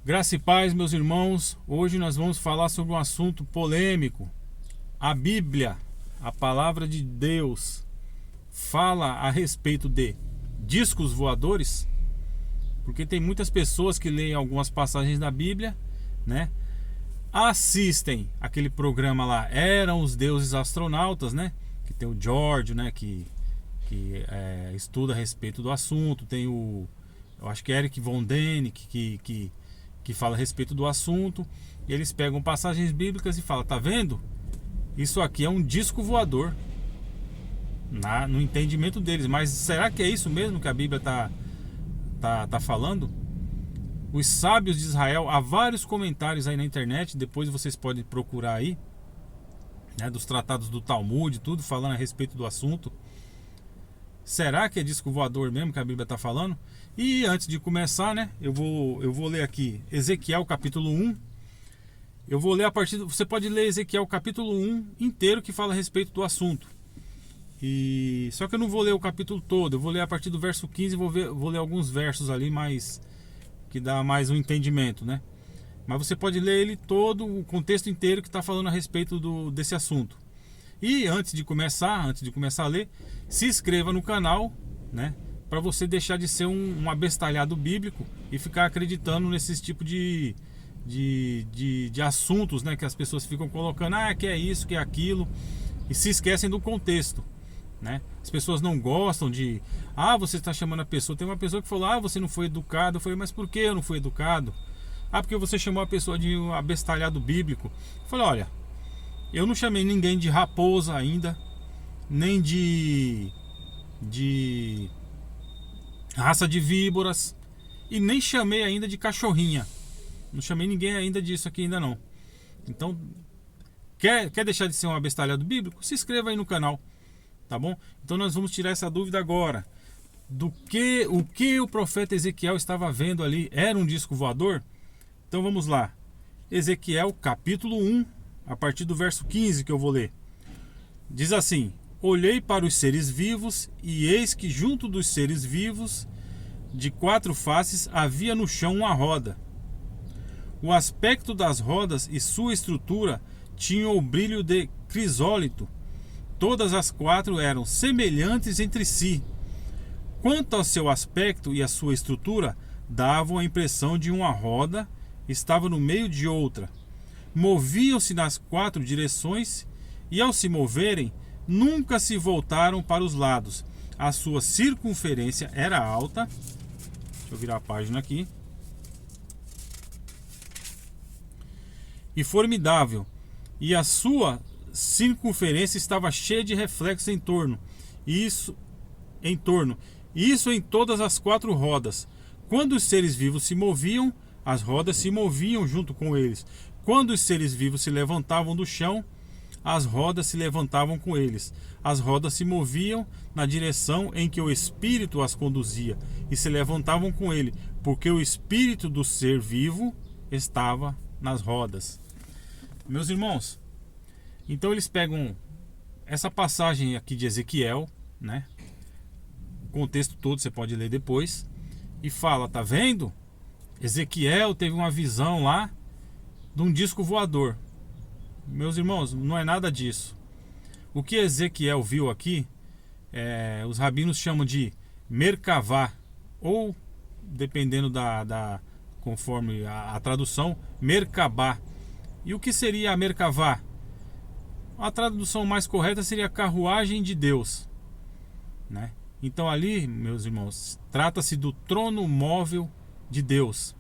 Graça e paz, meus irmãos. Hoje nós vamos falar sobre um assunto polêmico. A Bíblia, a palavra de Deus, fala a respeito de discos voadores? Porque tem muitas pessoas que leem algumas passagens da Bíblia, né? Assistem aquele programa lá, Eram os Deuses Astronautas, né? Que tem o George, né? Que estuda a respeito do assunto. Tem eu acho que é Eric Von Däniken, que fala a respeito do assunto. E eles pegam passagens bíblicas e falam: tá vendo? Isso aqui é um disco voador, no entendimento deles. Mas será que é isso mesmo que a Bíblia tá falando? Os sábios de Israel, há vários comentários aí na internet, depois vocês podem procurar aí, né, dos tratados do Talmud, tudo falando a respeito do assunto. Será que é disco voador mesmo que a Bíblia está falando? E antes de começar, né, eu vou ler aqui Ezequiel capítulo 1. Eu vou ler você pode ler Ezequiel capítulo 1 inteiro, que fala a respeito do assunto. Só que eu não vou ler o capítulo todo, eu vou ler a partir do verso 15 e vou ler alguns versos ali mais que dá mais um entendimento, né? Mas você pode ler ele todo, o contexto inteiro que está falando a respeito desse assunto. E antes de começar a ler, se inscreva no canal, né? Para você deixar de ser um abestalhado bíblico e ficar acreditando nesses tipos de assuntos, né? Que as pessoas ficam colocando, que é isso, que é aquilo, e se esquecem do contexto, né? As pessoas não gostam de... você está chamando a pessoa... Tem uma pessoa que falou, você não foi educado. Eu falei, mas por que eu não fui educado? Porque você chamou a pessoa de um abestalhado bíblico. Eu falei, olha, eu não chamei ninguém de raposa ainda, nem de raça de víboras, e nem chamei ainda de cachorrinha. Não chamei ninguém ainda disso aqui ainda não. Então, quer deixar de ser um abestalhado bíblico? Se inscreva aí no canal. Tá bom? Então nós vamos tirar essa dúvida agora. O que o profeta Ezequiel estava vendo ali? Era um disco voador? Então vamos lá. Ezequiel capítulo 1, a partir do verso 15 que eu vou ler. Diz assim: olhei para os seres vivos, e eis que junto dos seres vivos, de 4 faces, havia no chão uma roda. O aspecto das rodas e sua estrutura tinham o brilho de crisólito. Todas as 4 eram semelhantes entre si. Quanto ao seu aspecto e à sua estrutura, davam a impressão de uma roda estava no meio de outra. Moviam-se nas 4 direções e, ao se moverem, nunca se voltaram para os lados. A sua circunferência era alta. Deixa eu virar a página aqui. E formidável. E a sua circunferência estava cheia de reflexos em torno. Isso em todas as 4 rodas. Quando os seres vivos se moviam, as rodas se moviam junto com eles. Quando os seres vivos se levantavam do chão, as rodas se levantavam com eles. As rodas se moviam na direção em que o Espírito as conduzia e se levantavam com ele, porque o Espírito do ser vivo estava nas rodas. Meus irmãos, então eles pegam essa passagem aqui de Ezequiel, né? O contexto todo você pode ler depois, e fala, tá vendo? Ezequiel teve uma visão lá de um disco voador. Meus irmãos, não é nada disso. O que Ezequiel viu aqui, os rabinos chamam de Merkavá, ou, dependendo conforme a tradução, Merkabá. E o que seria a Merkavá? A tradução mais correta seria carruagem de Deus, né? Então ali, meus irmãos, trata-se do trono móvel de Deus.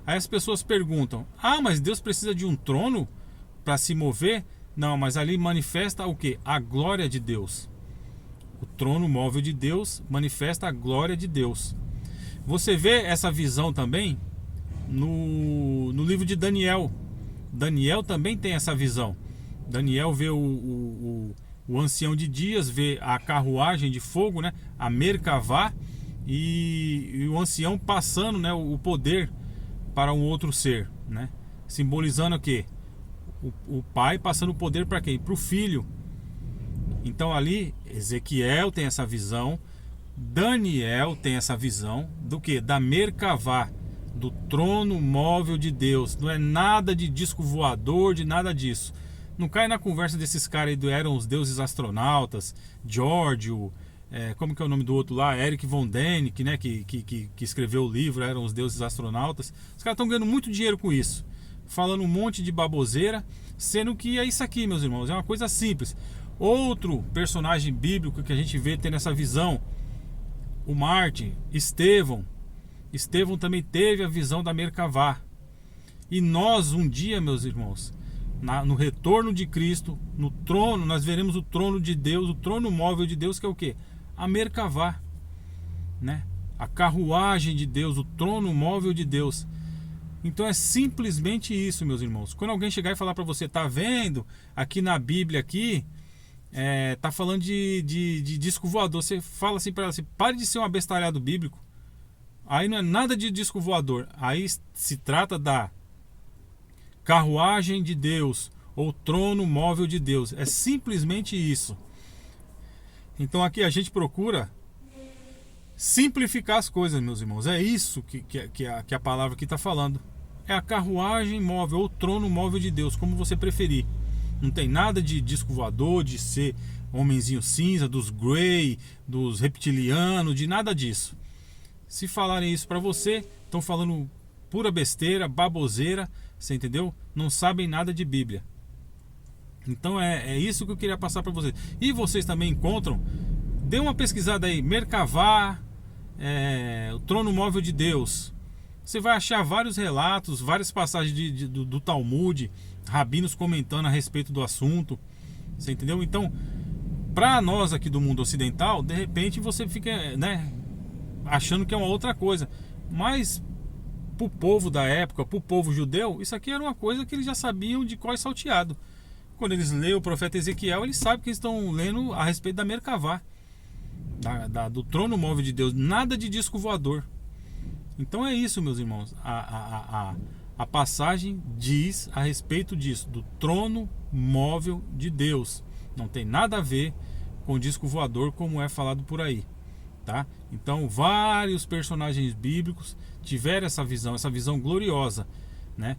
Aí as pessoas perguntam, mas Deus precisa de um trono para se mover? Não, mas ali manifesta o quê? A glória de Deus. O trono móvel de Deus manifesta a glória de Deus. Você vê essa visão também no livro de Daniel. Daniel também tem essa visão. Daniel vê o ancião de dias, vê a carruagem de fogo, né? A Merkavá, e o ancião passando, né, o poder para um outro ser, né? Simbolizando o quê? O pai passando o poder para quem? Para o filho. Então ali Ezequiel tem essa visão, Daniel tem essa visão do que? Da Merkavá, do trono móvel de Deus. Não é nada de disco voador, de nada disso. Não cai na conversa desses caras aí eram os deuses astronautas, George, como que é o nome do outro lá? Eric von Däniken, né? Que escreveu o livro, eram os deuses astronautas. Os caras estão ganhando muito dinheiro com isso, falando um monte de baboseira, sendo que é isso aqui, meus irmãos, é uma coisa simples. Outro personagem bíblico que a gente vê tendo essa visão, o Marte, Estevão também teve a visão da Merkavá. E nós um dia, meus irmãos, no retorno de Cristo, no trono, nós veremos o trono de Deus, o trono móvel de Deus, que é o quê? A Merkavá, né? A carruagem de Deus, o trono móvel de Deus. Então é simplesmente isso, meus irmãos. Quando alguém chegar e falar para você, tá vendo aqui na Bíblia aqui, tá falando de disco voador, você fala assim para ela, assim, pare de ser um abestalhado bíblico. Aí não é nada de disco voador, aí se trata da carruagem de Deus ou trono móvel de Deus. É simplesmente isso. Então aqui a gente procura simplificar as coisas, meus irmãos. É isso que a palavra aqui está falando. É a carruagem móvel ou trono móvel de Deus, como você preferir. Não tem nada de disco voador, de ser homenzinho cinza, dos Grey, dos reptilianos, de nada disso. Se falarem isso para você, estão falando pura besteira, baboseira, você entendeu? Não sabem nada de Bíblia. Então é isso que eu queria passar para vocês. E vocês também encontram, dê uma pesquisada aí, Merkavá, o trono móvel de Deus. Você vai achar vários relatos, várias passagens do Talmud, rabinos comentando a respeito do assunto. Você entendeu? Então, para nós aqui do mundo ocidental, de repente você fica, né, achando que é uma outra coisa. Mas pro povo da época, pro povo judeu, isso aqui era uma coisa que eles já sabiam de cor e salteado. Quando eles lêem o profeta Ezequiel, eles sabem que eles estão lendo a respeito da Merkavá, do trono móvel de Deus. Nada de disco voador. Então é isso, meus irmãos. A passagem diz a respeito disso, do trono móvel de Deus. Não tem nada a ver com disco voador, como é falado por aí, tá? Então vários personagens bíblicos tiveram essa visão gloriosa, né?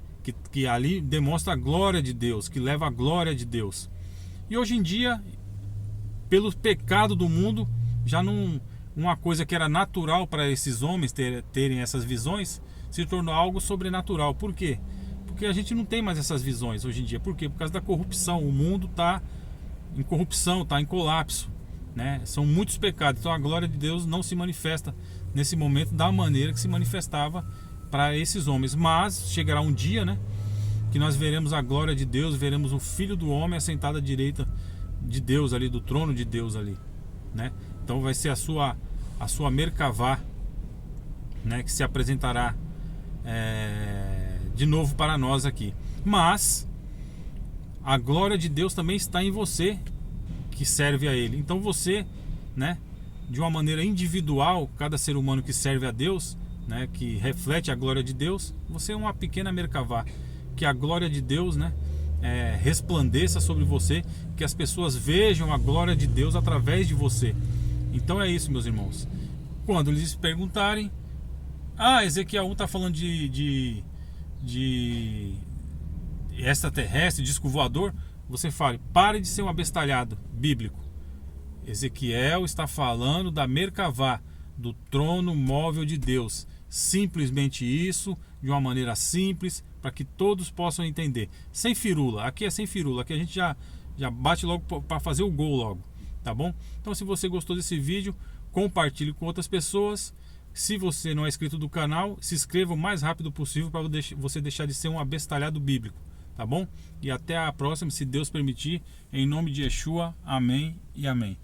Que ali demonstra a glória de Deus, que leva a glória de Deus. E hoje em dia, pelo pecado do mundo, já não, uma coisa que era natural para esses homens terem essas visões, se tornou algo sobrenatural. Por quê? Porque a gente não tem mais essas visões hoje em dia. Por quê? Por causa da corrupção. O mundo está em corrupção, está em colapso, né? São muitos pecados. Então a glória de Deus não se manifesta nesse momento da maneira que se manifestava para esses homens. Mas chegará um dia, né, que nós veremos a glória de Deus, veremos o Filho do Homem assentado à direita de Deus ali, do trono de Deus ali, né? Então vai ser a sua Merkavá, né, que se apresentará de novo para nós aqui. Mas a glória de Deus também está em você que serve a Ele. Então você, né, de uma maneira individual, cada ser humano que serve a Deus, né, que reflete a glória de Deus, você é uma pequena Merkavá. Que a glória de Deus, né, resplandeça sobre você, que as pessoas vejam a glória de Deus através de você. Então é isso, meus irmãos. Quando eles perguntarem, Ezequiel 1 está falando de extraterrestre, disco voador, você fale, pare de ser um abestalhado bíblico. Ezequiel está falando da Merkavá, do trono móvel de Deus. Simplesmente isso, de uma maneira simples, para que todos possam entender. Sem firula, aqui é sem firula, aqui a gente já bate logo para fazer o gol logo, tá bom? Então se você gostou desse vídeo, compartilhe com outras pessoas. Se você não é inscrito do canal, se inscreva o mais rápido possível para você deixar de ser um abestalhado bíblico, tá bom? E até a próxima, se Deus permitir, em nome de Yeshua, amém e amém.